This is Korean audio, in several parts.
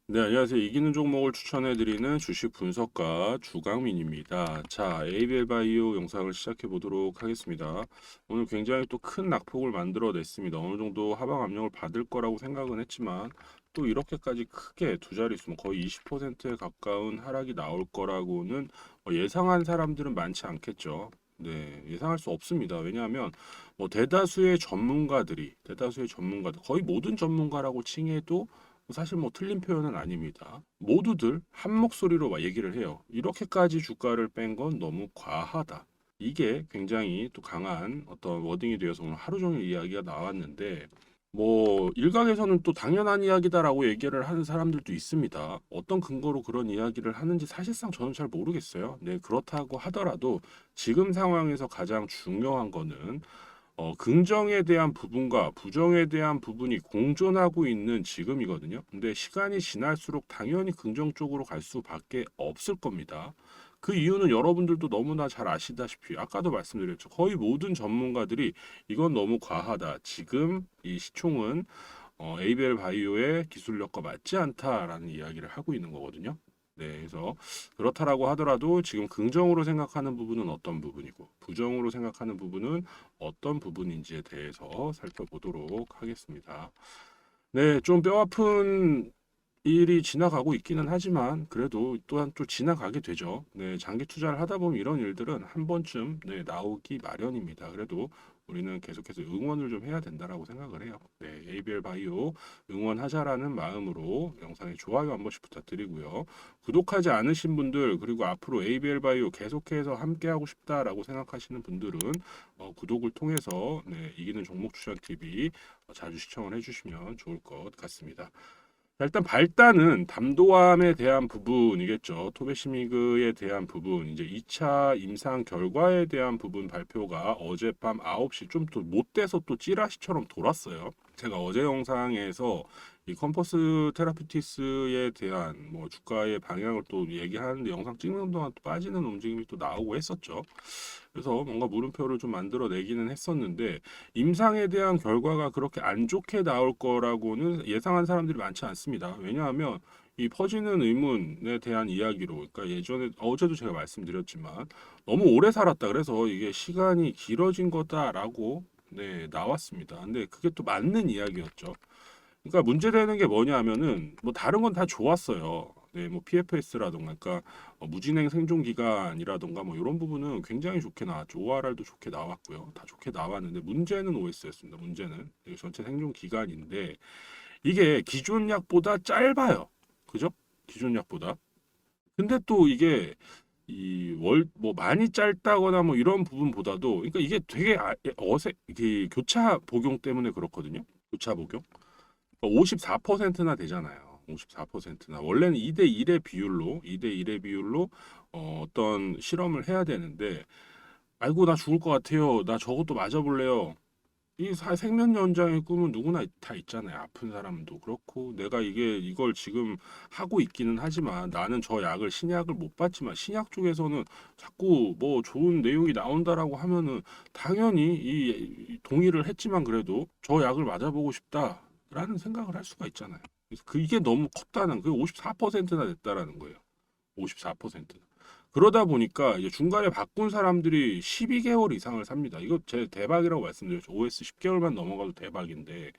네, 안녕하세요. 이기는 종목을 추천해드리는 주식 분석가 주강민입니다. 자, ABL 바이오 영상을 시작해 보도록 하겠습니다. 오늘 굉장히 또 큰 낙폭을 만들어냈습니다. 어느 정도 하방 압력을 받을 거라고 생각은 했지만 또 이렇게까지 크게 두 자릿수, 거의 20%에 가까운 하락이 나올 거라고는 예상한 사람들은 많지 않겠죠. 네, 예상할 수 없습니다. 왜냐하면 대다수의 전문가들, 거의 모든 전문가라고 칭해도 사실 틀린 표현은 아닙니다. 모두들 한 목소리로 막 얘기를 해요. 이렇게까지 주가를 뺀 건 너무 과하다. 이게 굉장히 또 강한 어떤 워딩이 되어서 오늘 하루 종일 이야기가 나왔는데 일각에서는 또 당연한 이야기다라고 얘기를 하는 사람들도 있습니다. 어떤 근거로 그런 이야기를 하는지 사실상 저는 잘 모르겠어요. 네, 그렇다고 하더라도 지금 상황에서 가장 중요한 거는 긍정에 대한 부분과 부정에 대한 부분이 공존하고 있는 지금이거든요. 근데 시간이 지날수록 당연히 긍정적으로 갈 수밖에 없을 겁니다. 그 이유는 여러분들도 너무나 잘 아시다시피 아까도 말씀드렸죠. 거의 모든 전문가들이 이건 너무 과하다. 지금 이 시총은 ABL 바이오의 기술력과 맞지 않다라는 이야기를 하고 있는 거거든요. 네, 그래서 그렇다라고 하더라도 지금 긍정으로 생각하는 부분은 어떤 부분이고 부정으로 생각하는 부분은 어떤 부분인지에 대해서 살펴보도록 하겠습니다. 네, 좀 뼈아픈 일이 지나가고 있기는 하지만 그래도 또한 또 지나가게 되죠. 네, 장기 투자를 하다 보면 이런 일들은 한 번쯤 나오기 마련입니다. 그래도 우리는 계속해서 응원을 좀 해야 된다라고 생각을 해요. 네, ABL 바이오 응원하자라는 마음으로 영상에 좋아요 한 번씩 부탁드리고요. 구독하지 않으신 분들 그리고 앞으로 ABL 바이오 계속해서 함께하고 싶다라고 생각하시는 분들은 구독을 통해서 이기는 종목 추천 TV 자주 시청을 해주시면 좋을 것 같습니다. 자, 일단 발단은 담도암에 대한 부분이겠죠. 토베시미그에 대한 부분, 이제 2차 임상 결과에 대한 부분 발표가 어젯밤 9시 좀 또 못돼서 또 찌라시처럼 돌았어요. 제가 어제 영상에서 이 컴퍼스 테라피티스에 대한 주가의 방향을 또 얘기하는데 영상 찍는 동안 또 빠지는 움직임이 또 나오고 했었죠. 그래서 뭔가 물음표를 좀 만들어내기는 했었는데 임상에 대한 결과가 그렇게 안 좋게 나올 거라고는 예상한 사람들이 많지 않습니다. 왜냐하면 이 퍼지는 의문에 대한 이야기로, 그러니까 예전에 어제도 제가 말씀드렸지만 너무 오래 살았다. 그래서 이게 시간이 길어진 거다라고 나왔습니다. 근데 그게 또 맞는 이야기였죠. 그러니까 문제되는 게 뭐냐면은 다른 건 다 좋았어요. 네, PFS라던가, 그러니까 무진행 생존 기간이라던가 이런 부분은 굉장히 좋게 나왔죠. ORR도 좋게 나왔고요. 다 좋게 나왔는데 문제는 OS였습니다. 문제는 이게 전체 생존 기간인데 이게 기존 약보다 짧아요. 그죠? 기존 약보다. 근데 또 이게 이 월 많이 짧다거나 이런 부분보다도 그러니까 이게 되게 이게 교차 복용 때문에 그렇거든요. 교차 복용. 54%나 되잖아요. 54%나 원래는 2대 1의 비율로 2대 1의 비율로 어떤 실험을 해야 되는데 아이고 나 죽을 것 같아요. 나 저것도 맞아볼래요. 이 생명 연장의 꿈은 누구나 다 있잖아요. 아픈 사람도 그렇고 내가 이걸 지금 하고 있기는 하지만 나는 저 약을 신약을 못 받지만 신약 쪽에서는 자꾸 좋은 내용이 나온다라고 하면은 당연히 이 동의를 했지만 그래도 저 약을 맞아보고 싶다라는 생각을 할 수가 있잖아요. 그래서 이게 너무 컸다는 그 54%나 됐다라는 거예요. 54%. 그러다 보니까 이제 중간에 바꾼 사람들이 12개월 이상을 삽니다. 이거 제 대박이라고 말씀드렸죠. OS 10개월만 넘어가도 대박인데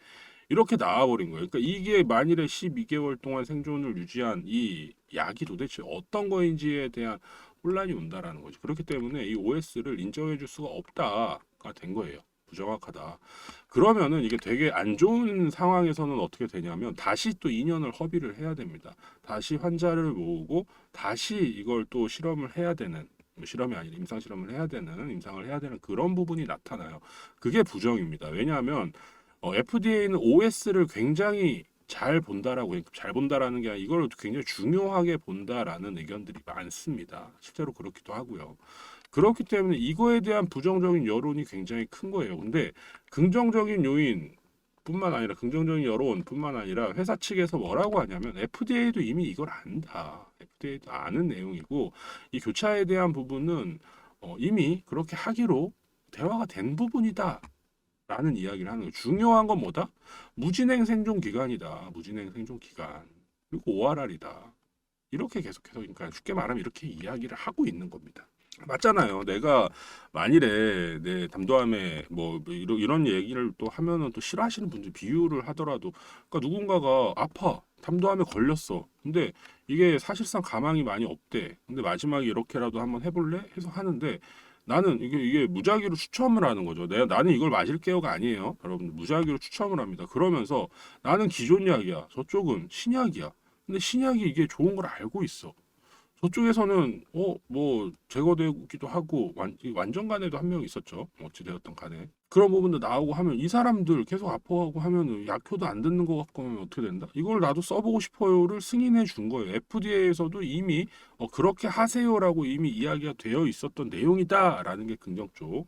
이렇게 나와버린 거예요. 그러니까 이게 만일에 12개월 동안 생존을 유지한 이 약이 도대체 어떤 거인지에 대한 혼란이 온다라는 거죠. 그렇기 때문에 이 OS를 인정해 줄 수가 없다가 된 거예요. 부정확하다. 그러면은 이게 되게 안 좋은 상황에서는 어떻게 되냐면 다시 또 2년을 허비를 해야 됩니다. 다시 환자를 모으고 다시 이걸 또 실험을 해야 되는 실험이 아니라 임상 실험을 해야 되는 임상을 해야 되는 그런 부분이 나타나요. 그게 부정입니다. 왜냐하면 FDA는 OS를 굉장히 잘 본다라는 게 아니라 이걸 굉장히 중요하게 본다라는 의견들이 많습니다. 실제로 그렇기도 하고요. 그렇기 때문에 이거에 대한 부정적인 여론이 굉장히 큰 거예요. 근데 긍정적인 요인뿐만 아니라 긍정적인 여론뿐만 아니라 회사 측에서 뭐라고 하냐면 FDA도 이미 이걸 안다. FDA도 아는 내용이고 이 교차에 대한 부분은 이미 그렇게 하기로 대화가 된 부분이다. 라는 이야기를 하는 거예요. 중요한 건 뭐다? 무진행 생존 기간이다. 무진행 생존 기간. 그리고 ORR이다. 이렇게 계속해서 그러니까 쉽게 말하면 이렇게 이야기를 하고 있는 겁니다. 맞잖아요. 내가 만일에 내 담도함에 뭐 이런 얘기를 또 하면은 또 싫어하시는 분들 비유를 하더라도 그러니까 누군가가 아파 담도함에 걸렸어. 근데 이게 사실상 가망이 많이 없대. 근데 마지막에 이렇게라도 한번 해볼래? 해서 하는데 나는 이게 무작위로 추첨을 하는 거죠. 나는 이걸 마실게요가 아니에요. 여러분 무작위로 추첨을 합니다. 그러면서 나는 기존 약이야. 저쪽은 신약이야. 근데 신약이 이게 좋은 걸 알고 있어. 저쪽에서는 뭐 제거되기도 하고 완전 간에도 한 명 있었죠. 어찌 되었던 간에 그런 부분도 나오고 하면 이 사람들 계속 아파하고 하면은 약효도 안 듣는 것 같고 하면 어떻게 된다? 이걸 나도 써보고 싶어요를 승인해 준 거예요. FDA에서도 이미 그렇게 하세요라고 이미 이야기가 되어 있었던 내용이다라는 게 긍정 쪽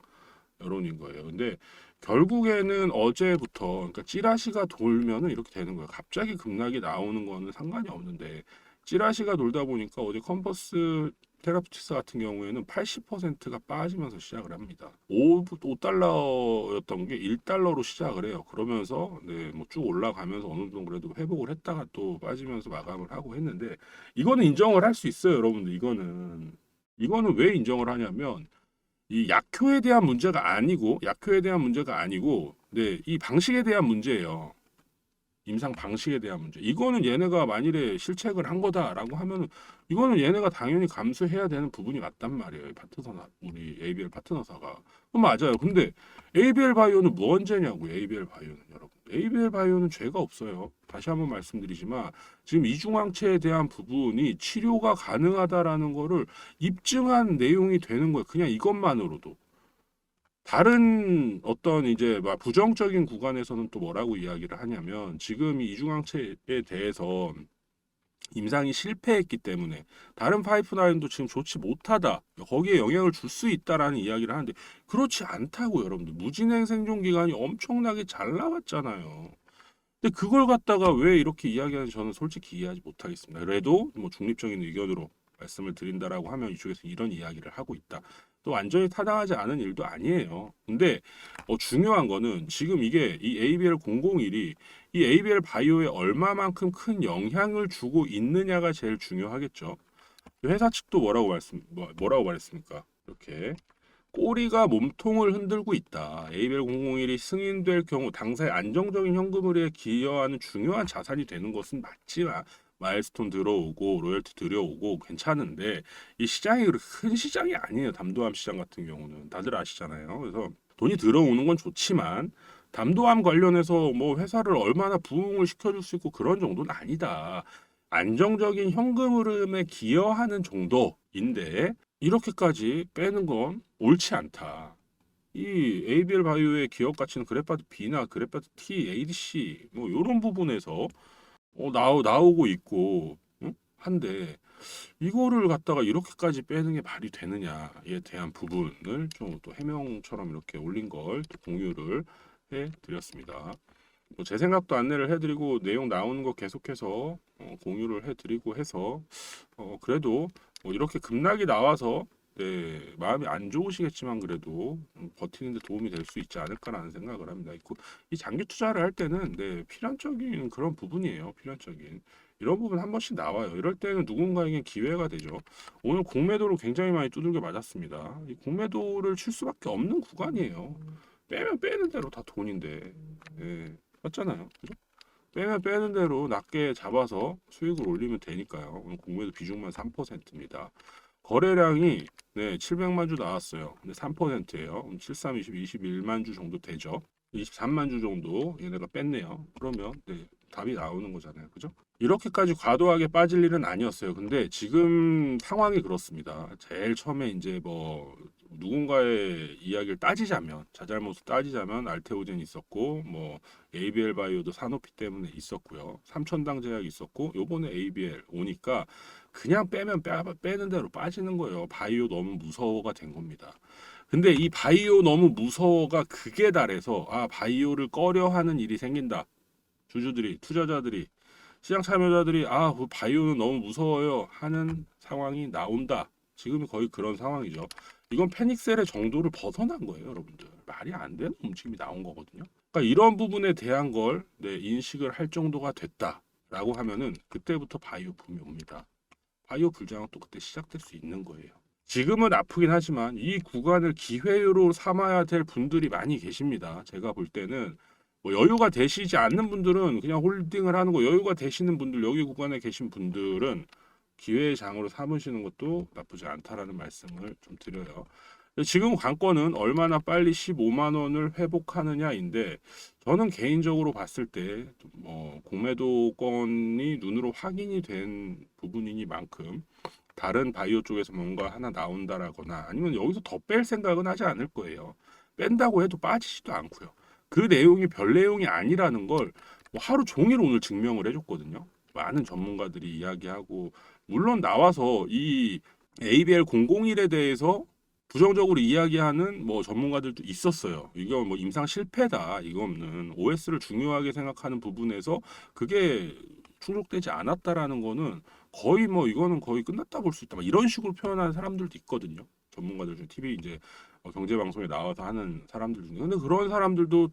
여론인 거예요. 근데 결국에는 어제부터 그러니까 찌라시가 돌면은 이렇게 되는 거예요. 갑자기 급락이 나오는 거는 상관이 없는데 찌라시가 돌다 보니까 어제 컴퍼스 테라피uti스 같은 경우에는 80%가 빠지면서 시작을 합니다. 5달러였던 게 1달러로 시작을 해요. 그러면서 네, 뭐 쭉 올라가면서 어느 정도 그래도 회복을 했다가 또 빠지면서 마감을 하고 했는데 이거는 인정을 할 수 있어요, 여러분들. 이거는 왜 인정을 하냐면 이 약효에 대한 문제가 아니고 네, 이 방식에 대한 문제예요. 임상 방식에 대한 문제. 이거는 얘네가 만일에 실책을 한 거다라고 하면은 이거는 얘네가 당연히 감수해야 되는 부분이 맞단 말이에요. 이 파트너사 우리 ABL 파트너사가. 그럼 맞아요. 근데 ABL 바이오는 무언죄냐고요. ABL 바이오는 여러분. ABL 바이오는 죄가 없어요. 다시 한번 말씀드리지만 지금 이중항체에 대한 부분이 치료가 가능하다라는 거를 입증한 내용이 되는 거예요. 그냥 이것만으로도. 다른 어떤 이제 막 부정적인 구간에서는 또 뭐라고 이야기를 하냐면 지금 이 이중항체에 대해서 임상이 실패했기 때문에 다른 파이프라인도 지금 좋지 못하다. 거기에 영향을 줄 수 있다라는 이야기를 하는데 그렇지 않다고 여러분들. 무진행 생존 기간이 엄청나게 잘 나왔잖아요. 근데 그걸 갖다가 왜 이렇게 이야기하는지 저는 솔직히 이해하지 못하겠습니다. 그래도 뭐 중립적인 의견으로 말씀을 드린다라고 하면 이쪽에서 이런 이야기를 하고 있다. 또 완전히 타당하지 않은 일도 아니에요. 근데 중요한 거는 지금 이게 이 ABL 001이 이 ABL 바이오에 얼마만큼 큰 영향을 주고 있느냐가 제일 중요하겠죠. 회사 측도 뭐라고 말했습니까? 이렇게 꼬리가 몸통을 흔들고 있다. ABL 001이 승인될 경우 당사의 안정적인 현금흐름에 기여하는 중요한 자산이 되는 것은 맞지만 마일스톤 들어오고 로열티 들어오고 괜찮은데 이 시장이 그렇게 큰 시장이 아니에요. 담도암 시장 같은 경우는 다들 아시잖아요. 그래서 돈이 들어오는 건 좋지만 담도암 관련해서 뭐 회사를 얼마나 부흥을 시켜줄 수 있고 그런 정도는 아니다. 안정적인 현금 흐름에 기여하는 정도인데 이렇게까지 빼는 건 옳지 않다. 이 ABL 바이오의 기업 가치는 그래파트 B나 그래파트 T, ADC 뭐 이런 부분에서 나오고 있고 한데 이거를 갖다가 이렇게까지 빼는 게 말이 되느냐에 대한 부분을 좀 또 해명처럼 이렇게 올린 걸 또 공유를 해 드렸습니다. 제 생각도 안내를 해드리고 내용 나오는 거 계속해서 공유를 해드리고 해서 그래도 뭐 이렇게 급락이 나와서 네, 마음이 안 좋으시겠지만 그래도 버티는 데 도움이 될 수 있지 않을까라는 생각을 합니다. 이 장기 투자를 할 때는 네, 필연적인 그런 부분이에요. 필연적인. 이런 부분 한 번씩 나와요. 이럴 때는 누군가에게 기회가 되죠. 오늘 공매도로 굉장히 많이 두들겨 맞았습니다. 이 공매도를 칠 수밖에 없는 구간이에요. 빼면 빼는 대로 다 돈인데. 예, 맞잖아요. 그죠? 빼면 빼는 대로 낮게 잡아서 수익을 올리면 되니까요. 오늘 공매도 비중만 3%입니다. 거래량이 네, 700만 주 나왔어요. 근데 3%예요. 73, 20, 21만 주 정도 되죠. 23만 주 정도 얘네가 뺐네요. 그러면 네, 답이 나오는 거잖아요. 그죠? 이렇게까지 과도하게 빠질 일은 아니었어요. 근데 지금 상황이 그렇습니다. 제일 처음에 이제 뭐 누군가의 이야기를 따지자면 자잘못을 따지자면 알테오젠 있었고 뭐 ABL 바이오도 사노피 때문에 있었고요. 삼천당 제약 있었고 요번에 ABL 오니까 그냥 빼는 대로 빠지는 거예요. 바이오 너무 무서워가 된 겁니다. 근데 이 바이오 너무 무서워가 극에 달해서 바이오를 꺼려하는 일이 생긴다. 주주들이 투자자들이 시장 참여자들이 그 바이오는 너무 무서워요 하는 상황이 나온다. 지금이 거의 그런 상황이죠. 이건 패닉셀의 정도를 벗어난 거예요, 여러분들. 말이 안 되는 움직임이 나온 거거든요. 그러니까 이런 부분에 대한 걸 인식을 할 정도가 됐다. 라고 하면은 그때부터 바이오 붐이 옵니다. 바이오 불장은 또 그때 시작될 수 있는 거예요. 지금은 아프긴 하지만 이 구간을 기회로 삼아야 될 분들이 많이 계십니다. 제가 볼 때는 뭐 여유가 되시지 않는 분들은 그냥 홀딩을 하는 거, 여유가 되시는 분들, 여기 구간에 계신 분들은 기회의 장으로 삼으시는 것도 나쁘지 않다라는 말씀을 좀 드려요. 지금 관건은 얼마나 빨리 15만 원을 회복하느냐인데, 저는 개인적으로 봤을 때 공매도권이 눈으로 확인이 된 부분이니만큼 다른 바이오 쪽에서 뭔가 하나 나온다라거나 아니면 여기서 더 뺄 생각은 하지 않을 거예요. 뺀다고 해도 빠지지도 않고요. 그 내용이 별 내용이 아니라는 걸 뭐 하루 종일 오늘 증명을 해줬거든요. 많은 전문가들이 이야기하고, 물론 나와서 이 ABL 001에 대해서 부정적으로 이야기하는 뭐 전문가들도 있었어요. 이거 뭐 임상 실패다. 이거는 OS를 중요하게 생각하는 부분에서 그게 충족되지 않았다라는 거는 거의 뭐 이거는 거의 끝났다 볼 수 있다. 막 이런 식으로 표현하는 사람들도 있거든요. 전문가들 중에 TV 이제 경제 방송에 나와서 하는 사람들 중에. 근데 그런 사람들도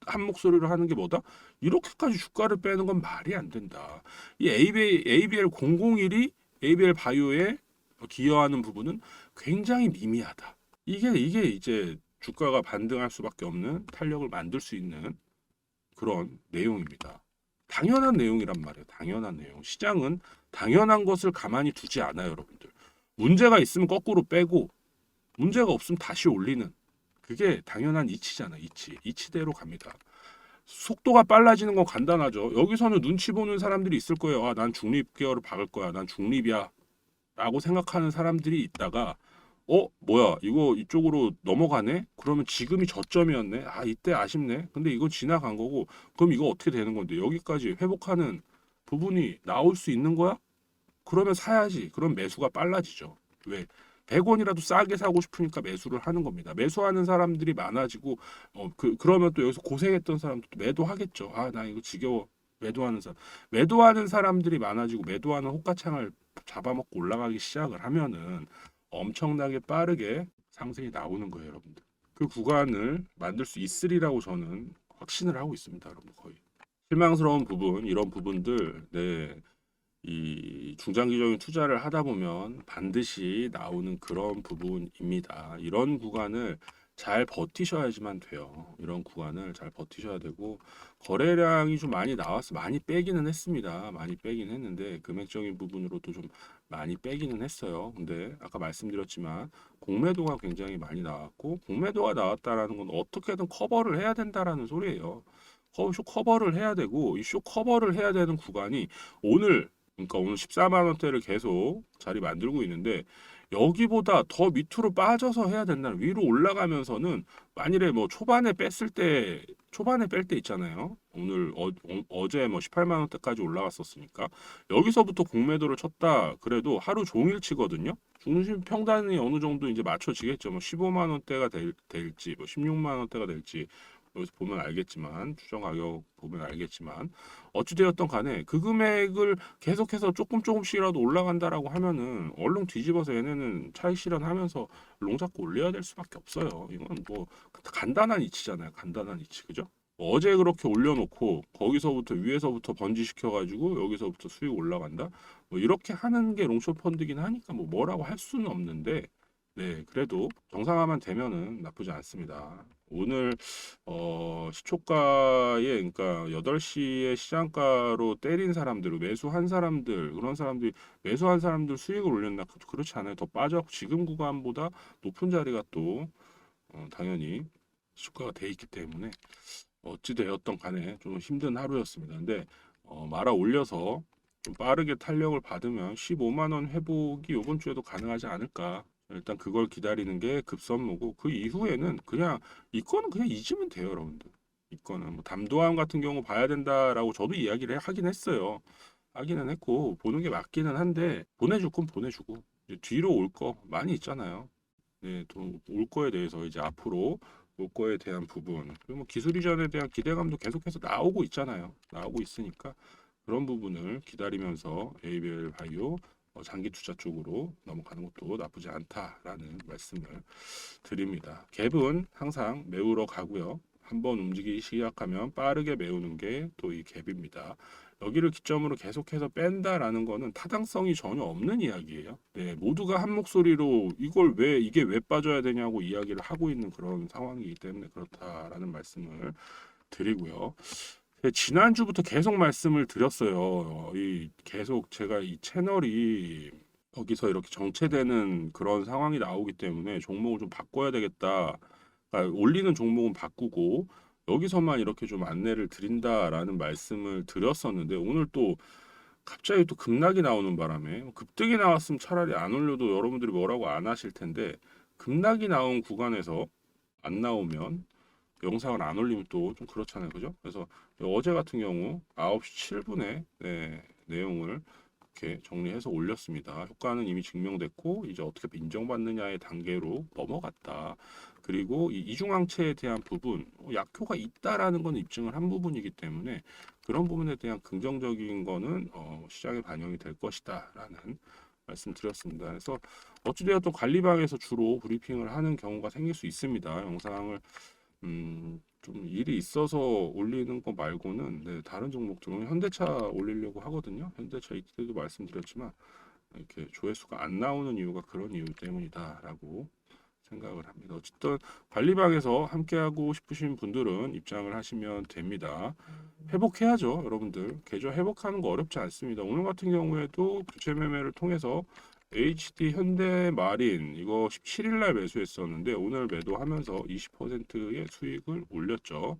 한 목소리로 하는 게 뭐다? 이렇게까지 주가를 빼는 건 말이 안 된다. 이 ABL 001이 ABL 바이오에 기여하는 부분은 굉장히 미미하다. 이게 이제 주가가 반등할 수밖에 없는 탄력을 만들 수 있는 그런 내용입니다. 당연한 내용이란 말이에요. 당연한 내용. 시장은 당연한 것을 가만히 두지 않아요, 여러분들. 문제가 있으면 거꾸로 빼고 문제가 없으면 다시 올리는, 그게 당연한 이치잖아. 이치대로 갑니다. 속도가 빨라지는 건 간단하죠. 여기서는 눈치 보는 사람들이 있을 거예요. 아, 난 중립 계열을 박을 거야. 난 중립이야. 라고 생각하는 사람들이 있다가 뭐야, 이거 이쪽으로 넘어가네? 그러면 지금이 저점이었네. 아, 이때 아쉽네. 근데 이거 지나간 거고, 그럼 이거 어떻게 되는 건데? 여기까지 회복하는 부분이 나올 수 있는 거야? 그러면 사야지. 그럼 매수가 빨라지죠. 왜? 100원이라도 싸게 사고 싶으니까 매수를 하는 겁니다. 매수하는 사람들이 많아지고, 그러면 또 여기서 고생했던 사람도 매도하겠죠. 아, 나 이거 지겨워. 매도하는 사람들이 많아지고 매도하는 호가창을 잡아먹고 올라가기 시작을 하면은 엄청나게 빠르게 상승이 나오는 거예요, 여러분들. 그 구간을 만들 수 있으리라고 저는 확신을 하고 있습니다, 여러분. 거의 실망스러운 부분, 이런 부분들, 네, 이 중장기적인 투자를 하다 보면 반드시 나오는 그런 부분입니다. 이런 구간을 잘 버티셔야지만 돼요. 이런 구간을 잘 버티셔야 되고, 거래량이 좀 많이 나와서 많이 빼기는 했습니다. 많이 빼긴 했는데 금액적인 부분으로도 좀 많이 빼기는 했어요. 근데 아까 말씀드렸지만 공매도가 굉장히 많이 나왔고, 공매도가 나왔다라는 건 어떻게든 커버를 해야 된다라는 소리예요. 쇼 커버를 해야 되고, 이 쇼 커버를 해야 되는 구간이 오늘, 그러니까 오늘 14만 원대를 계속 자리 만들고 있는데, 여기보다 더 밑으로 빠져서 해야 된다는, 위로 올라가면서는 만일에 뭐 초반에 뺄 때 있잖아요. 오늘 어제 뭐 18만 원대까지 올라갔었으니까 여기서부터 공매도를 쳤다 그래도 하루 종일 치거든요. 중심 평단이 어느 정도 이제 맞춰지겠죠. 뭐 15만 원대가 될지 뭐 16만 원대가 될지 여기서 보면 알겠지만, 추정 가격 보면 알겠지만, 어찌되었던 간에 그 금액을 계속해서 조금씩이라도 올라간다라고 하면은 얼른 뒤집어서 얘네는 차익 실현하면서 롱 잡고 올려야 될 수밖에 없어요. 이건 뭐 간단한 이치잖아요. 간단한 이치, 그죠? 어제 그렇게 올려놓고 거기서부터 위에서부터 번지 시켜가지고 여기서부터 수익 올라간다. 뭐 이렇게 하는 게 롱숏 펀드긴 하니까 뭐 뭐라고 할 수는 없는데, 네, 그래도 정상화만 되면은 나쁘지 않습니다. 오늘 시초가에, 그러니까 8시에 시장가로 때린 사람들, 매수한 사람들, 그런 사람들이 매수한 사람들 수익을 올렸나? 그렇지 않아요. 더 빠져 지금 구간보다 높은 자리가 또 당연히 시초가가 돼 있기 때문에 어찌 되었던 간에 좀 힘든 하루였습니다. 근데 말아 올려서 좀 빠르게 탄력을 받으면 15만 원 회복이 이번 주에도 가능하지 않을까. 일단 그걸 기다리는 게 급선무고, 그 이후에는 그냥 이거는 그냥 잊으면 돼요, 여러분들. 이거는 뭐 담도함 같은 경우 봐야 된다라고 저도 이야기를 하긴 했어요. 하기는 했고 보는 게 맞기는 한데, 보내줄 건 보내주고 이제 뒤로 올 거 많이 있잖아요. 네, 또 올 거에 대해서 이제 앞으로 올 거에 대한 부분, 그리고 뭐 기술 이전에 대한 기대감도 계속해서 나오고 있잖아요. 나오고 있으니까 그런 부분을 기다리면서 ABL 바이오 장기 투자 쪽으로 넘어가는 것도 나쁘지 않다라는 말씀을 드립니다. 갭은 항상 메우러 가고요. 한번 움직이기 시작하면 빠르게 메우는 게 또 이 갭입니다. 여기를 기점으로 계속해서 뺀다라는 거는 타당성이 전혀 없는 이야기예요. 네, 모두가 한 목소리로 이게 왜 빠져야 되냐고 이야기를 하고 있는 그런 상황이기 때문에 그렇다라는 말씀을 드리고요. 지난주부터 계속 말씀을 드렸어요. 계속 제가 이 채널이 여기서 이렇게 정체되는 그런 상황이 나오기 때문에 종목을 좀 바꿔야 되겠다. 그러니까 올리는 종목은 바꾸고 여기서만 이렇게 좀 안내를 드린다라는 말씀을 드렸었는데 오늘 또 갑자기 또 급락이 나오는 바람에 급등이 나왔으면 차라리 안 올려도 여러분들이 뭐라고 안 하실 텐데 급락이 나온 구간에서 안 나오면 영상을 안 올리면 또 좀 그렇잖아요. 그죠? 그래서 어제 같은 경우 9시 7분에 내용을 이렇게 정리해서 올렸습니다. 효과는 이미 증명됐고 이제 어떻게 인정받느냐의 단계로 넘어갔다. 그리고 이 이중항체에 대한 부분 약효가 있다라는 건 입증을 한 부분이기 때문에 그런 부분에 대한 긍정적인 거는 시장에 반영이 될 것이다라는 말씀드렸습니다. 그래서 어찌되었든 관리방에서 주로 브리핑을 하는 경우가 생길 수 있습니다. 영상을 좀 일이 있어서 올리는 거 말고는 다른 종목들은 현대차 올리려고 하거든요. 현대차 이때도 말씀드렸지만 이렇게 조회수가 안 나오는 이유가 그런 이유 때문이다라고 생각을 합니다. 어쨌든 관리방에서 함께하고 싶으신 분들은 입장을 하시면 됩니다. 회복해야죠, 여러분들. 계좌 회복하는 거 어렵지 않습니다. 오늘 같은 경우에도 교체 매매를 통해서 HD 현대마린 이거 17일 날 매수했었는데 오늘 매도하면서 20%의 수익을 올렸죠.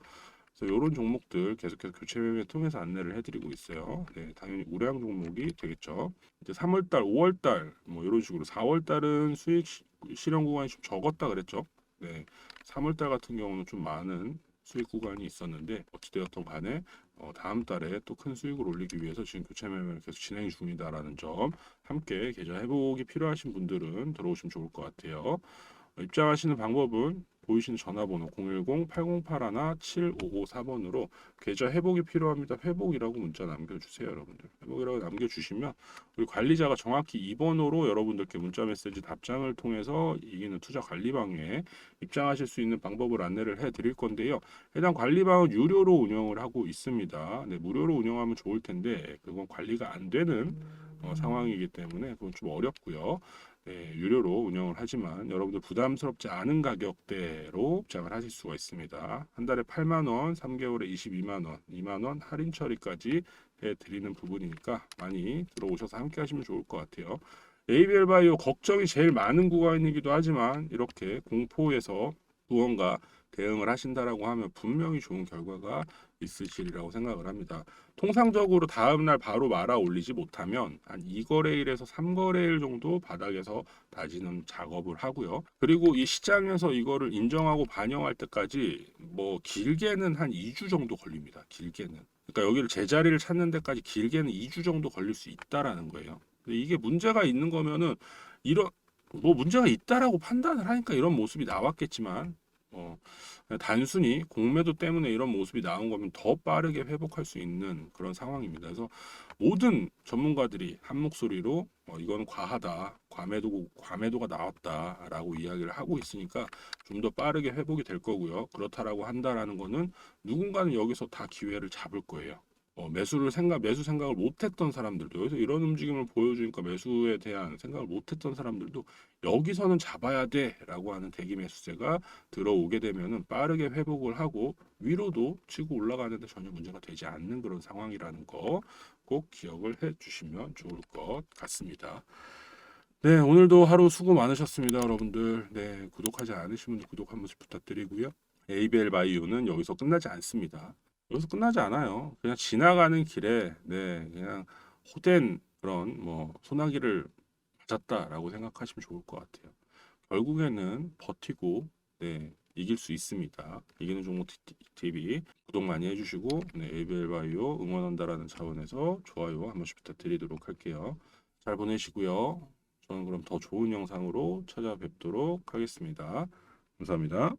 그래서 이런 종목들 계속해서 교체 매매 통해서 안내를 해드리고 있어요. 네, 당연히 우량 종목이 되겠죠. 이제 3월달, 5월달 뭐 이런 식으로 4월달은 수익 실현 구간이 좀 적었다 그랬죠. 네, 3월달 같은 경우는 좀 많은 수익 구간이 있었는데 어찌되었던 간에 다음 달에 또 큰 수익을 올리기 위해서 지금 교체 매매를 계속 진행 중이다라는 점 함께 계좌 회복이 필요하신 분들은 들어오시면 좋을 것 같아요. 입장하시는 방법은 보이시는 전화번호 010-8081-7554번으로 계좌 회복이 필요합니다. 회복이라고 문자 남겨주세요, 여러분들. 회복이라고 남겨주시면 우리 관리자가 정확히 이 번호로 여러분들께 문자 메시지 답장을 통해서 이기는 투자 관리방에 입장하실 수 있는 방법을 안내를 해드릴 건데요. 해당 관리방은 유료로 운영을 하고 있습니다. 네, 무료로 운영하면 좋을 텐데 그건 관리가 안 되는 상황이기 때문에 그건 좀 어렵고요. 네, 유료로 운영을 하지만 여러분들 부담스럽지 않은 가격대로 입장을 하실 수가 있습니다. 한 달에 8만 원, 3개월에 22만 원, 2만 원 할인 처리까지 해드리는 부분이니까 많이 들어오셔서 함께 하시면 좋을 것 같아요. ABL 바이오 걱정이 제일 많은 구간이기도 하지만 이렇게 공포에서 무언가 대응을 하신다라고 하면 분명히 좋은 결과가 있으시리라고 생각을 합니다. 통상적으로 다음날 바로 말아 올리지 못하면 한 2거래일에서 3거래일 정도 바닥에서 다지는 작업을 하고요. 그리고 이 시장에서 이거를 인정하고 반영할 때까지 뭐 길게는 한 2주 정도 걸립니다. 길게는. 그러니까 여기를 제자리를 찾는 데까지 길게는 2주 정도 걸릴 수 있다라는 거예요. 근데 이게 문제가 있는 거면은 이런 뭐 문제가 있다라고 판단을 하니까 이런 모습이 나왔겠지만 그냥 단순히 공매도 때문에 이런 모습이 나온 거면 더 빠르게 회복할 수 있는 그런 상황입니다. 그래서 모든 전문가들이 한 목소리로 이건 과하다, 과매도가 나왔다라고 이야기를 하고 있으니까 좀 더 빠르게 회복이 될 거고요. 그렇다라고 한다라는 거는 누군가는 여기서 다 기회를 잡을 거예요. 매수 생각을 못했던 사람들도 여기서 이런 움직임을 보여주니까 매수에 대한 생각을 못했던 사람들도 여기서는 잡아야 돼라고 하는 대기 매수세가 들어오게 되면은 빠르게 회복을 하고 위로도 치고 올라가는데 전혀 문제가 되지 않는 그런 상황이라는 거 꼭 기억을 해 주시면 좋을 것 같습니다. 네, 오늘도 하루 수고 많으셨습니다, 여러분들. 네, 구독하지 않으신 분들 구독 한 번씩 부탁드리고요. ABL 바이오는 여기서 끝나지 않습니다. 여기서 끝나지 않아요. 그냥 지나가는 길에 그냥 호된 그런 뭐 소나기를 맞았다라고 생각하시면 좋을 것 같아요. 결국에는 버티고 이길 수 있습니다. 이기는 종목 TV 구독 많이 해주시고 ABL 바이오 응원한다라는 차원에서 좋아요 한 번씩 부탁드리도록 할게요. 잘 보내시고요. 저는 그럼 더 좋은 영상으로 찾아뵙도록 하겠습니다. 감사합니다.